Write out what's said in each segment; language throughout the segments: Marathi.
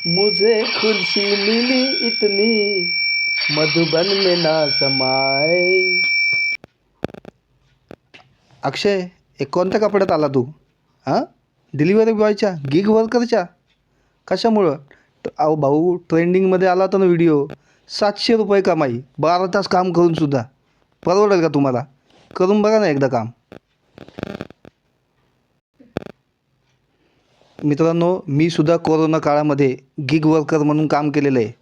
मुझे खुशी मिली इतनी मधुबन में ना समाए. अक्षय, एक कोणत्या कपड्यात आला तू? हां, डिलिव्हरी बॉयच्या, गिग वर्करच्या? कशामुळं? अहो भाऊ, ट्रेंडिंगमध्ये आला होता ना व्हिडिओ. 700 रुपये कमाई, 12 तास काम करून सुद्धा. परवडेल का तुम्हाला? करून बघा ना एकदा काम. मित्रांनो, मी सुद्धा कोरोना काळामध्ये गिग वर्कर म्हणून काम केलेलं आहे.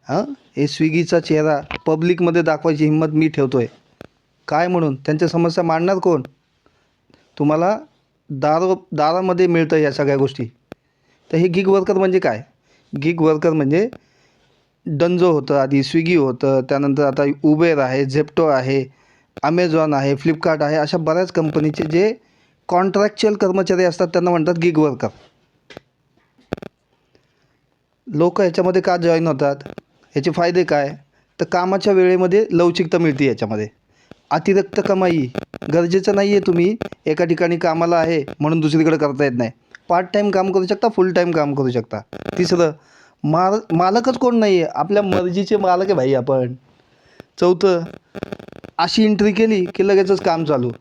हां, हे स्विगीचा चेहरा पब्लिकमध्ये दाखवायची हिंमत मी ठेवतो आहे. काय म्हणून? त्यांच्या समस्या मांडणार कोण? तुम्हाला दारामध्ये मिळतं या सगळ्या गोष्टी. तर हे गिग वर्कर म्हणजे काय? गिग वर्कर म्हणजे डंजो होतं, आधी स्विगी होतं, त्यानंतर आता उबेर आहे, झेप्टो आहे, अमेझॉन आहे, फ्लिपकार्ट आहे. अशा बऱ्याच कंपनीचे जे कॉन्ट्रॅक्च्युअल कर्मचारी असतात त्यांना म्हणतात गिग वर्कर. लोक ह्याच्यामध्ये का जॉईन होतात? ह्याचे फायदे काय? तर कामाच्या वेळेमध्ये लवचिकता मिळते याच्यामध्ये. अतिरिक्त कमाई. गरजेचं नाही आहे तुम्ही एका ठिकाणी कामाला आहे म्हणून दुसरीकडे करता येत नाही. पार्ट टाईम काम करू शकता, फुल टाईम काम करू शकता. तिसरं, मालकच कोण नाही आहे, आपल्या मर्जीचे मालक आहे भाई आपण. चौथं, अशी एंट्री केली की लगेचच काम चालू.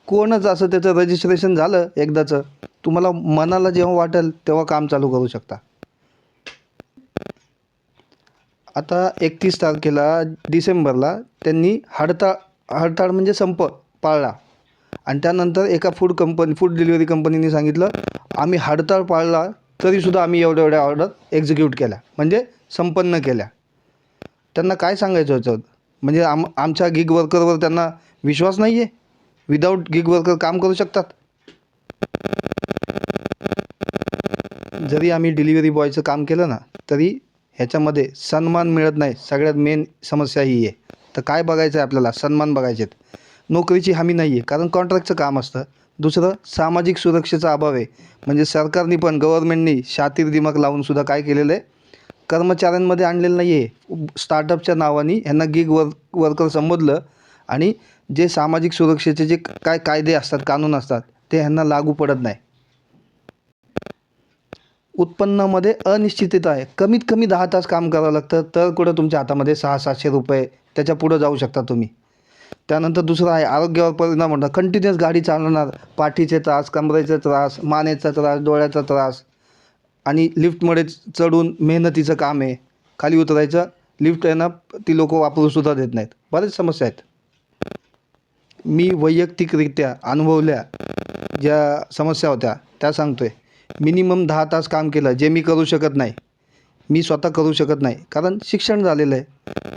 कोणच असं त्याचं रजिस्ट्रेशन झालं एकदाचं, तुम्हाला मनाला जेव्हा वाटेल तेव्हा काम चालू करू शकता. आता 31 तारखेला डिसेंबरला त्यांनी हडताळ म्हणजे संप पाळला आणि त्यानंतर एका फूड डिलिव्हरी कंपनीने सांगितलं, आम्ही हडताळ पाळला तरीसुद्धा आम्ही एवढ्या ऑर्डर एक्झिक्यूट केल्या, म्हणजे संपन्न केल्या. त्यांना काय सांगायचं होतं? म्हणजे आमच्या गिग वर्करवर त्यांना विश्वास नाही आहे? विदाऊट गिग वर्कर काम करू शकतात? जरी आम्ही डिलिव्हरी बॉयचं काम केलं ना, तरी ह्याच्यामध्ये सन्मान मिळत नाही. सगळ्यात मेन समस्या ही आहे. तर काय बघायचं आहे आपल्याला? सन्मान बघायचे आहेत. नोकरीची हमी नाही आहे, कारण कॉन्ट्रॅक्टचं काम असतं. दुसरं, सामाजिक सुरक्षेचा अभाव आहे. म्हणजे सरकारने पण, गव्हर्नमेंटनी शातीर दिमाग लावून सुद्धा काय केलेलं आहे? कर्मचाऱ्यांमध्ये आणलेलं नाही आहे. स्टार्टअपच्या नावाने ह्यांना गिग वर्कर संबोधलं आणि जे सामाजिक सुरक्षेचे जे काय कायदे असतात, कानून असतात, ते ह्यांना लागू पडत नाही. उत्पन्नामध्ये अनिश्चितता आहे. कमीत कमी 10 तास काम करावं लागतं, तर कुठं तुमच्या हातामध्ये 600-700 रुपये त्याच्या पुढं जाऊ शकता तुम्ही. त्यानंतर दुसरं आहे, आरोग्यावर परिणाम होणार. कंटिन्युअस गाडी चालवणार, पाठीचे त्रास, कमरेचा त्रास, मानेचा त्रास, डोळ्याचा त्रास आणि लिफ्टमध्ये चढून मेहनतीचं काम आहे. खाली उतरायचं, लिफ्ट आहे ना, ती लोकं वापरूनसुद्धा देत नाहीत. बऱ्याच समस्या आहेत. मी वैयक्तिकरित्या अनुभवल्या ज्या समस्या होत्या त्या सांगतो आहे. मिनिमम 10 तास काम केलं, जे मी करू शकत नाही. मी स्वतः करू शकत नाही, कारण शिक्षण झालेलं आहे.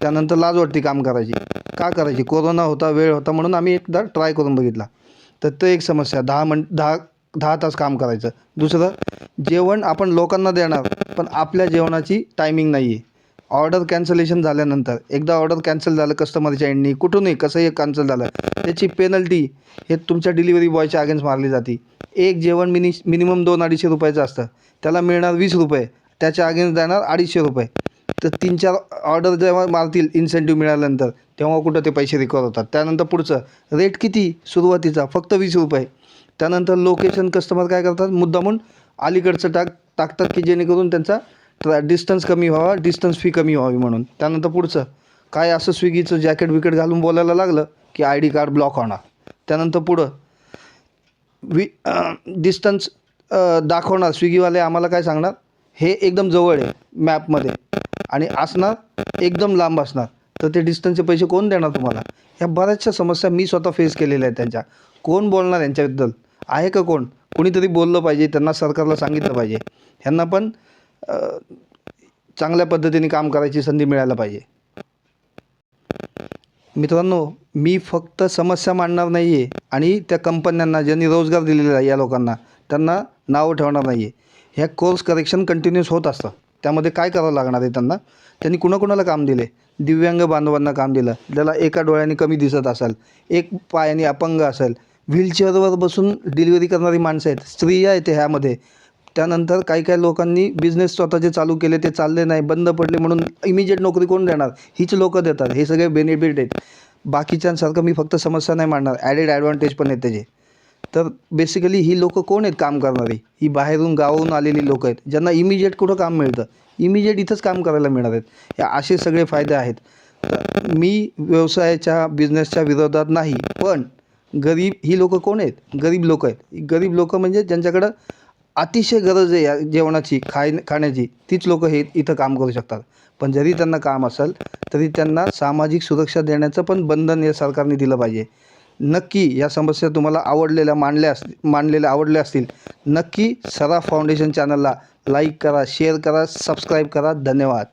त्यानंतर लाज वाटते काम करायची. का करायची? कोरोना होता, वेळ होता म्हणून आम्ही एकदा ट्राय करून बघितला. तर ते एक समस्या, 10 तास काम करायचं. दुसरं, जेवण आपण लोकांना देणार, पण आपल्या जेवणाची टायमिंग नाही आहे. ऑर्डर कॅन्सलेशन झाल्यानंतर, एकदा ऑर्डर कॅन्सल झालं कस्टमरच्या एंडनी, कुठूनही कसंही कॅन्सल झालं, त्याची पेनल्टी हे तुमच्या डिलिव्हरी बॉयच्या अगेन्स्ट मारली जाते. एक जेवण मिनिमम 200-250 रुपयाचं असतं, त्याला मिळणार 20 रुपये, त्याच्या अगेन्स्ट देणार 250 रुपये. तर 3-4 ऑर्डर जेव्हा मारतील इन्सेंटिव्ह मिळाल्यानंतर, तेव्हा कुठं ते पैसे रिकवर होतात. त्यानंतर पुढचं रेट किती? सुरुवातीचा फक्त 20 रुपये. त्यानंतर लोकेशन कस्टमर काय करतात? मुद्दामून अलीकडचं टाकतात की जेणेकरून त्यांचा डिस्टन्स कमी व्हावा, डिस्टन्स फी कमी व्हावी म्हणून. त्यानंतर पुढचं काय, असं स्विगीचं जॅकेट विकेट घालून बोलायला लागलं की ID कार्ड ब्लॉक होणार. त्यानंतर पुढं डिस्टन्स दाखवणार. स्विगीवाले आम्हाला काय सांगणार? हे एकदम जवळ आहे मॅपमध्ये आणि असणार एकदम लांब असणार. तर ते डिस्टन्सचे पैसे कोण देणार तुम्हाला? ह्या बऱ्याचशा समस्या मी स्वतः फेस केलेल्या आहेत त्यांच्या. कोण बोलणार यांच्याबद्दल? आहे का कोण? कोणीतरी बोललं पाहिजे, त्यांना सरकारला सांगितलं पाहिजे. ह्यांना पण चांगल्या पद्धतीने काम करायची संधी मिळायला पाहिजे. मित्रांनो, मी फक्त समस्या मांडणार नाही आहे आणि त्या कंपन्यांना ज्यांनी रोजगार दिलेला आहे या लोकांना, त्यांना नावं ठेवणार नाही आहे. ह्या कोर्स करेक्शन कंटिन्यूस होत असतं. त्यामध्ये काय करावं लागणार आहे त्यांना? त्यांनी कुणाकुणाला काम दिले? दिव्यांग बांधवांना काम दिलं, ज्याला एका डोळ्याने कमी दिसत असेल, एक पायाने अपंग असेल, व्हीलचेअरवर बसून डिलिव्हरी करणारी माणसं आहेत, स्त्रिया आहेत ह्यामध्ये. त्यानंतर काही लोकांनी बिझनेस स्वतःचे चालू केले, ते चालले नाही, बंद पडले, म्हणून इमिजिएट नोकरी कोण देणार? हीच लोकं देतात. हे सगळे बेनिफिट आहेत. बाकीच्यांसारखं मी फक्त समस्या नाही मांडणार, ॲडेड ॲडव्हान्टेज पण आहेत त्याचे. तर बेसिकली ही लोकं कोण आहेत काम करणारी? ही बाहेरून गावाहून आलेली लोकं आहेत, ज्यांना इमिजिएट कुठं काम मिळतं? इमिजिएट इथंच काम करायला मिळणार आहेत. हे असे सगळे फायदे आहेत. तर मी व्यवसायाच्या, बिझनेसच्या विरोधात नाही, पण गरीब ही लोकं कोण आहेत? गरीब लोकं आहेत. गरीब लोकं म्हणजे ज्यांच्याकडं अतिशय गरज आहे या जेवणाची, खाण्याची, तीच लोकं हे इथं काम करू शकतात. पण जरी त्यांना काम असेल, तरी त्यांना सामाजिक सुरक्षा देण्याचं पण बंधन या सरकारने दिलं पाहिजे. नक्की या समस्या तुम्हाला आवडल्या असतील, नक्की सराफ फाउंडेशन चॅनलला लाईक करा, शेअर करा, सबस्क्राईब करा. धन्यवाद.